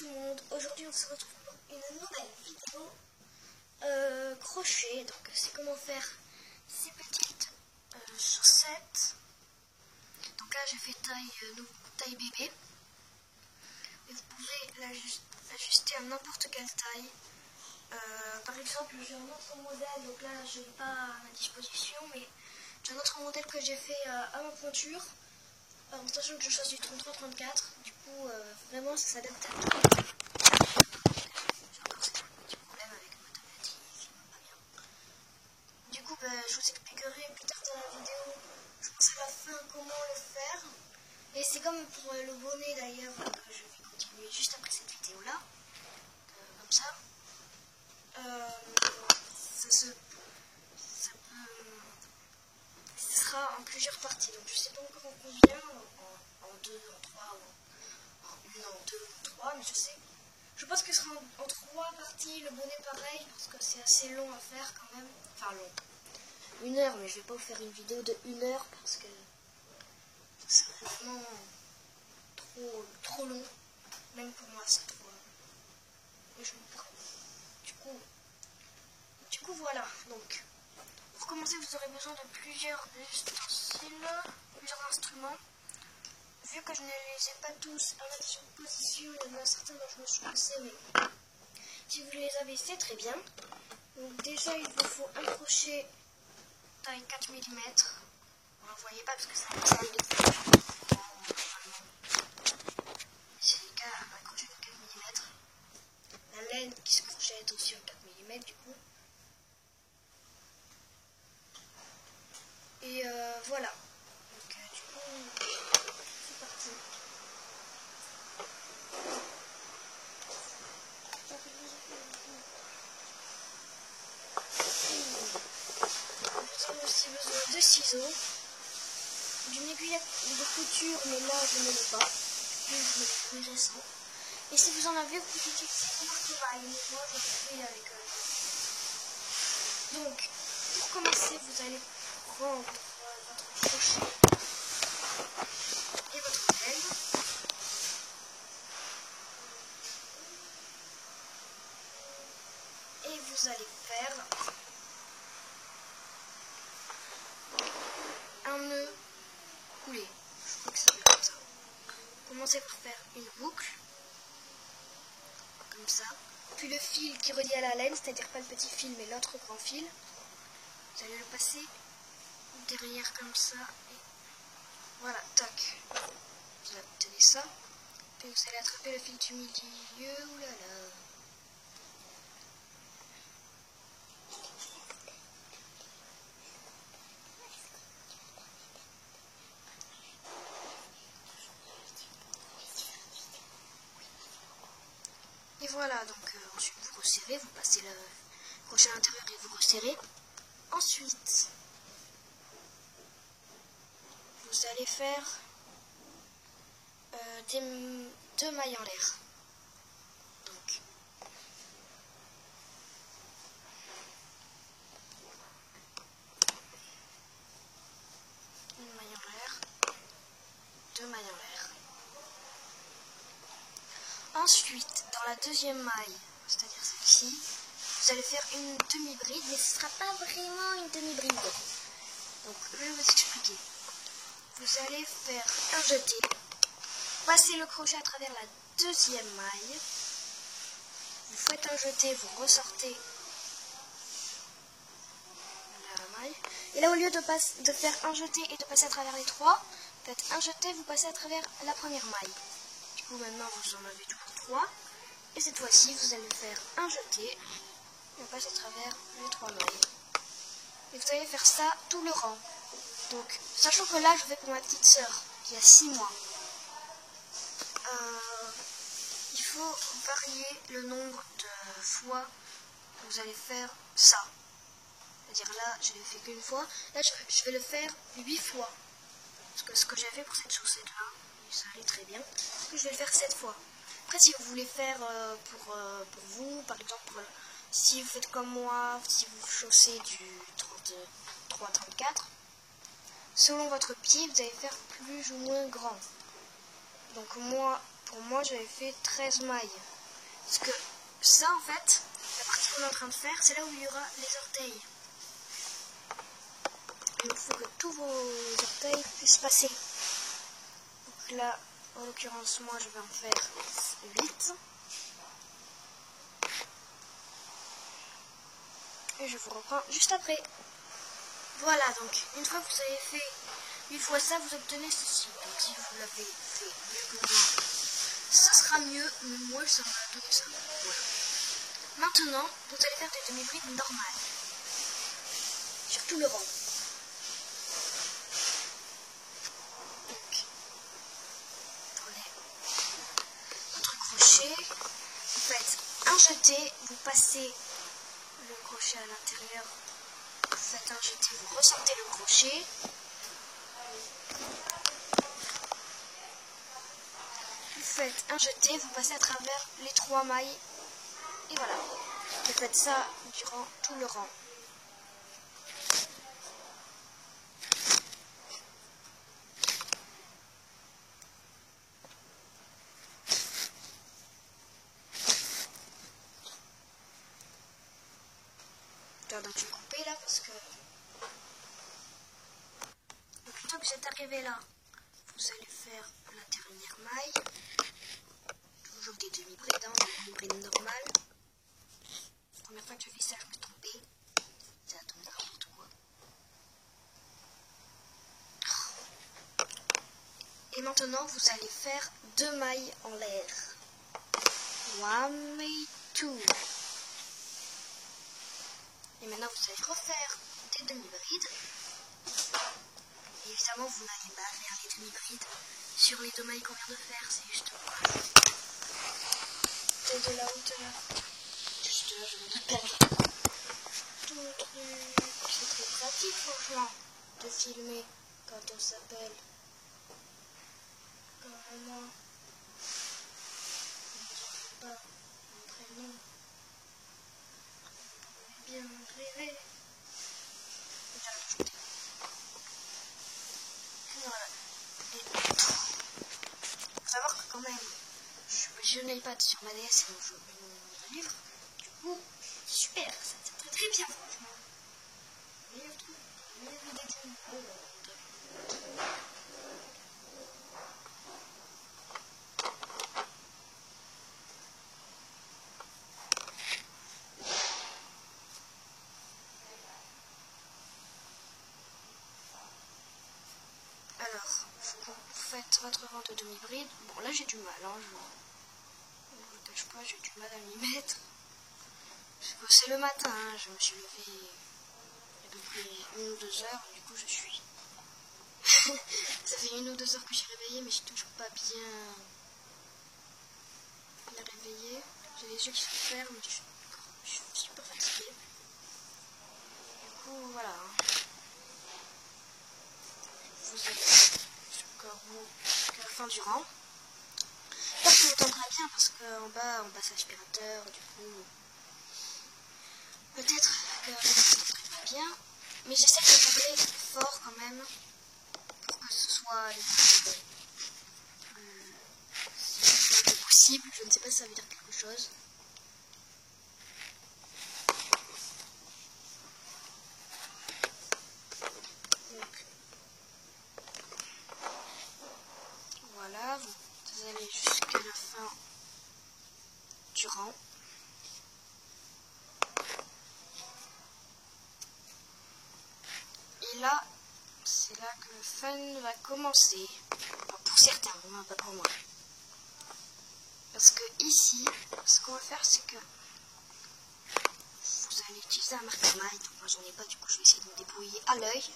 tout le monde, aujourd'hui on se retrouve pour une nouvelle vidéo crochet. Donc c'est comment faire ces petites chaussettes. Donc là j'ai fait taille bébé. Et vous pouvez l'ajuster à n'importe quelle taille. Par exemple j'ai un autre modèle, donc là je n'ai pas à ma disposition, mais j'ai un autre modèle que j'ai fait à ma pointure. En sachant que je choisis du 33-34, du coup vraiment ça s'adapte à tout. J'ai encore ce petit problème avec ma tablette qui va pas bien. Du coup je vous expliquerai plus tard dans la vidéo, je pense à la fin, comment le faire. Et c'est comme pour le bonnet d'ailleurs, je vais continuer juste après cette vidéo là, comme ça. Ce sera en plusieurs parties, donc je sais pas encore en combien, en 2, en 3, en 1, en 2, en 3, mais je pense que ce sera en 3 parties, le bonnet pareil, parce que c'est assez long à faire quand même, enfin long, 1 heure, mais je vais pas vous faire une vidéo de 1 heure, parce que c'est vraiment trop long, même pour moi c'est trop long, et je me prends. Du coup voilà, donc pour commencer vous aurez besoin de plusieurs ustensiles, plusieurs instruments. Vu que je ne les ai pas tous à ma disposition, il y en a certains dont je me suis passée, mais si vous les avez c'est très bien. Donc déjà il vous faut un crochet taille 4 mm. Vous ne voyez pas parce que ça me de c'est le cas, un crochet de 4 mm. La laine qui se crochette aussi en 4 mm du coup. Et voilà. Donc du coup, c'est parti. Vous avez aussi besoin de ciseaux, d'une aiguille de couture, mais là je ne l'ai pas. Je l'ai plus récent. Et si vous en avez, vous pouvez utiliser une marque maille. Moi je l'ai fait avec Donc, pour commencer, vous allez prendre votre crochet et votre laine. Et vous allez faire un nœud coulé. Je crois que ça s'appelle comme ça. Commencez par faire une boucle, comme ça. Puis le fil qui relie à la laine, c'est-à-dire pas le petit fil, mais l'autre grand fil. Vous allez le passer derrière comme ça. Et voilà, tac. Vous obtenez ça. Puis vous allez attraper le fil du milieu. Oulala. Et voilà, donc ensuite vous resserrez, vous passez le crochet à l'intérieur et vous resserrez. Ensuite, vous allez faire 2 mailles en l'air. Donc, une maille en l'air, 2 mailles en l'air. Ensuite, dans la deuxième maille, c'est-à-dire celle-ci, vous allez faire une demi-bride, mais ce ne sera pas vraiment une demi-bride. Donc, je vais vous expliquer. Vous allez faire un jeté, passez le crochet à travers la deuxième maille, vous faites un jeté, vous ressortez la maille, et là au lieu de faire un jeté et de passer à travers les 3, faites un jeté, vous passez à travers la première maille. Du coup maintenant vous en avez toujours 3, et cette fois-ci vous allez faire un jeté, et vous passez à travers les 3 mailles. Et vous allez faire ça tout le rang. Donc, sachant que là je vais pour ma petite sœur qui a 6 mois. Il faut varier le nombre de fois que vous allez faire ça. C'est-à-dire là, je l'ai fait qu'une fois. Là, je vais le faire 8 fois. Parce que ce que j'ai fait pour cette chaussette-là, ça allait très bien. Donc, je vais le faire 7 fois. Après, si vous voulez faire pour vous, par exemple, si vous faites comme moi, si vous chaussez du 33-34, selon votre pied, vous allez faire plus ou moins grand. Donc moi, pour moi j'avais fait 13 mailles. Parce que ça en fait, la partie qu'on est en train de faire, c'est là où il y aura les orteils. Et il faut que tous vos orteils puissent passer. Donc là, en l'occurrence, moi je vais en faire 8. Et je vous reprends juste après. Voilà, donc une fois que vous avez fait 8 fois ça, vous obtenez ceci. Donc si vous l'avez fait mieux que moi, ça sera mieux. Moi, ça m'a donné ça. Voilà. Maintenant, vous allez faire des demi-brides normales. Sur tout le rang. Donc, prenez votre crochet. Vous faites un jeté, vous passez le crochet à l'intérieur. Vous faites un jeté, vous ressortez le crochet. Vous faites un jeté, vous passez à travers les 3 mailles. Et voilà. Vous faites ça durant tout le rang. Donc je vais couper là parce que une fois que vous êtes arrivé là, vous allez faire la dernière maille. Toujours des demi-brides, hein, des demi-brides normales. La première fois que je fais ça, je me suis trompée. Ça a tombé n'importe quoi. Et maintenant, vous allez faire 2 mailles en l'air. 1 et 2. Et maintenant, vous allez refaire des demi-brides. Et évidemment, vous n'allez pas faire les demi-brides sur les 2 mailles qu'on vient de faire. C'est juste de la hauteur. Juste là, je vais me perdre. Tout le truc. C'est très pratique, franchement, de filmer quand on s'appelle comme moi. Je ne sais pas mon prénom. Bien rêver. Voilà. Et faut savoir que quand même, je n'ai pas sur ma DS et mon livre. Du coup, super, ça c'est très bien franchement. Meilleur truc, meilleure idée du monde. Alors, vous faites votre rang de demi-bride. Bon, là j'ai du mal, hein, je ne vous cache pas, j'ai du mal à m'y mettre. C'est le matin, hein, je me suis levée il y a à peu près 1 ou 2 heures, du coup je suis. Ça fait 1 ou 2 heures que j'ai réveillé, mais je suis toujours pas bien réveillée. J'ai les yeux qui se ferment, mais je suis super fatiguée. Du coup, voilà. Vous êtes jusqu'à la fin du rang. Là, je m'entends très bien parce qu'en bas, on passe l'aspirateur, du coup, peut-être que je ne m'entends pas bien, mais j'essaie de parler fort quand même pour que ce soit le plus possible. Je ne sais pas si ça veut dire quelque chose. Donc, voilà, vous allez jusqu'à la fin du rang. Et là, c'est là que le fun va commencer. Enfin, pour certains, hein, pas pour moi. Parce que ici, ce qu'on va faire, c'est que vous allez utiliser un marque-maille. Donc moi, j'en ai pas, du coup, je vais essayer de me débrouiller à l'œil.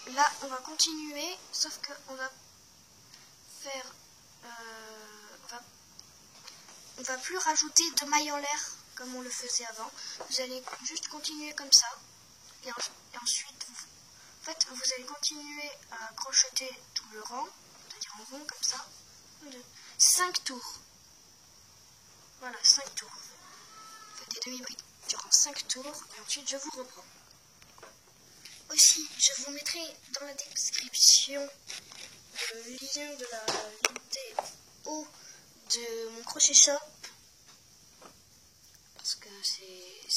Là, on va continuer, sauf qu'on va faire... on va plus rajouter de mailles en l'air comme on le faisait avant. Vous allez juste continuer comme ça. Et ensuite, en fait, vous allez continuer à crocheter tout le rang, c'est-à-dire en rond comme ça. 5 tours. Voilà, 5 tours. Vous faites des demi-brides durant 5 tours et ensuite je vous reprends. Aussi, je vous mettrai dans la description le lien de la vidéo de mon crochet shop. Parce que c'est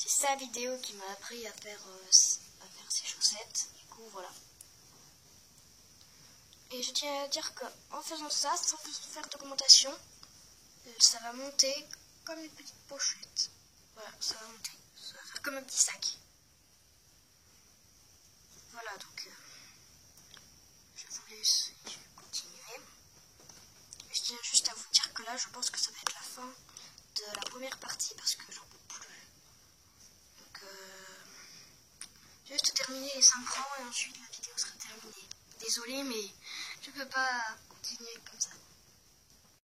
sa vidéo qui m'a appris à faire ces chaussettes. Du coup, voilà. Et je tiens à dire qu'en faisant ça, sans faire d'augmentation, ça va monter comme une petite pochette. Voilà, ça va monter. Ça va faire comme un petit sac. Voilà, donc je vous laisse continuer. Et je tiens juste à vous dire que là, je pense que ça va être la fin de la première partie parce que j'en peux plus. Donc, juste terminer les 5 rangs et ensuite la vidéo sera terminée. Désolée, mais je peux pas continuer comme ça.